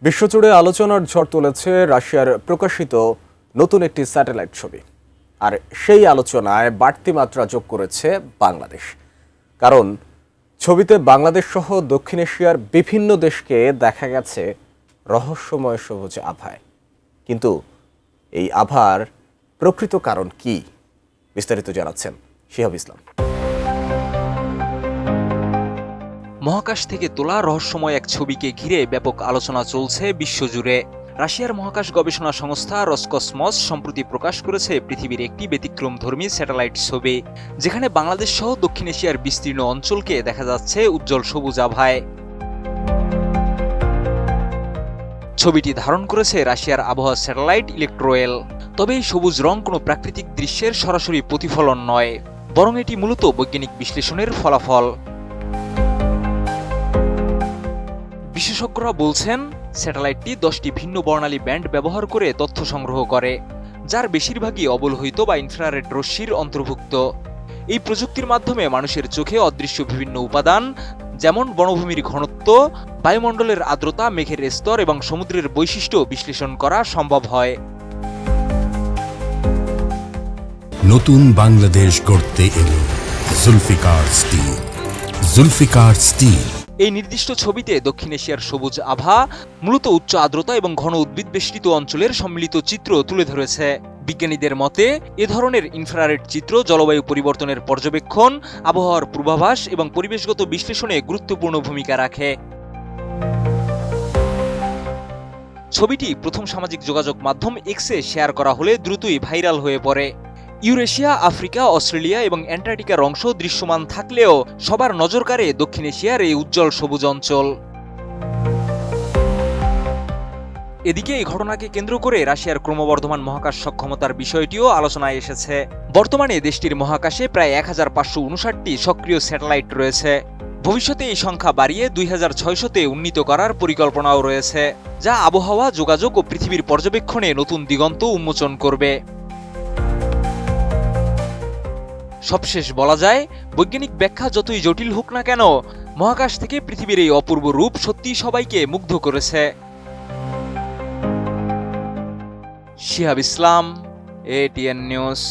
বিশ্বজুড়ে আলোচনার ঝড় তুলেছে রাশিয়ার প্রকাশিত নতুন একটি স্যাটেলাইট ছবি। আর সেই আলোচনায় বাড়তি মাত্রা যোগ করেছে বাংলাদেশ। কারণ ছবিতে বাংলাদেশ সহ দক্ষিণ এশিয়ার বিভিন্ন দেশকে দেখা গেছে রহস্যময় সবুজ আভায়। কিন্তু এই আভার প্রকৃত কারণ কি, বিস্তারিত জানাচ্ছেন শিহাব ইসলাম। মহাকাশ থেকে তোলা রহস্যময় এক ছবিকে ঘিরে ব্যাপক আলোচনা চলছে বিশ্বজুড়ে। রাশিয়ার মহাকাশ গবেষণা সংস্থা রসকসমস সম্প্রতি প্রকাশ করেছে পৃথিবীর একটি ব্যতিক্রমধর্মী স্যাটেলাইট ছবি, যেখানে বাংলাদেশ সহ দক্ষিণ এশিয়ার বিস্তীর্ণ অঞ্চলকে দেখা যাচ্ছে উজ্জ্বল সবুজ আভায়। ছবিটি ধারণ করেছে রাশিয়ার আবহাওয়া স্যাটেলাইট ইলেকট্রোয়েল। তবে এই সবুজ রং কোনো প্রাকৃতিক দৃশ্যের সরাসরি প্রতিফলন নয়, বরং এটি মূলত বৈজ্ঞানিক বিশ্লেষণের ফলাফল। বিশেষজ্ঞরা বলছেন, স্যাটেলাইটটি 10টি ভিন্ন বর্ণালী ব্যান্ড ব্যবহার করে তথ্য সংগ্রহ করে, যার বেশিরভাগই অবলোহিত বা ইনফ্রারেড রশ্মির অন্তর্ভুক্ত। এই প্রযুক্তির মাধ্যমে মানুষের চোখে অদৃশ্য বিভিন্ন উপাদান, যেমন বনভূমির ঘনত্ব, বায়ুমণ্ডলের আর্দ্রতা, মেঘের স্তর এবং সমুদ্রের বৈশিষ্ট্য বিশ্লেষণ করা সম্ভব হয়। নতুন বাংলাদেশ গড়তে এলো জুলফিকার স্টিল। জুলফিকার স্টিল। এই নির্দিষ্ট ছবিতে দক্ষিণ এশিয়ার সবুজ আভা মূলত উচ্চ আর্দ্রতা এবং ঘন উদ্ভিদ বেষ্টিত অঞ্চলের সম্মিলিত চিত্র তুলে ধরেছে। বিজ্ঞানীদের মতে, এ ধরনের ইনফ্রারেড চিত্র জলবায়ু পরিবর্তনের পর্যবেক্ষণ, আবহাওয়ার পূর্বাভাস এবং পরিবেশগত বিশ্লেষণে গুরুত্বপূর্ণ ভূমিকা রাখে। ছবিটি প্রথম সামাজিক যোগাযোগ মাধ্যম এক্সে শেয়ার করা হলে দ্রুতই ভাইরাল হয়ে পড়ে। ইউরেশিয়া, আফ্রিকা, অস্ট্রেলিয়া এবং অ্যান্টার্কটিকার অংশ দৃশ্যমান থাকলেও সবার নজর কাড়ে দক্ষিণ এশিয়ার এই উজ্জ্বল সবুজ অঞ্চল। এদিকে এই ঘটনাকে কেন্দ্র করে রাশিয়ার ক্রমবর্ধমান মহাকাশ সক্ষমতার বিষয়টিও আলোচনায় এসেছে। বর্তমানে দেশটির মহাকাশে প্রায় 1559টি সক্রিয় স্যাটেলাইট রয়েছে। ভবিষ্যতে এই সংখ্যা বাড়িয়ে 2600-তে উন্নীত করার পরিকল্পনাও রয়েছে, যা আবহাওয়া, যোগাযোগ ও পৃথিবীর পর্যবেক্ষণে নতুন দিগন্ত উন্মোচন করবে। সবশেষ বলা যায়, বৈজ্ঞানিক ব্যাখ্যা যতই জটিল হোক না কেন, মহাকাশ থেকে পৃথিবীর এই অপূর্ব রূপ সত্যিই সবাইকে মুগ্ধ করেছে। শিহাব ইসলাম, ATN নিউজ।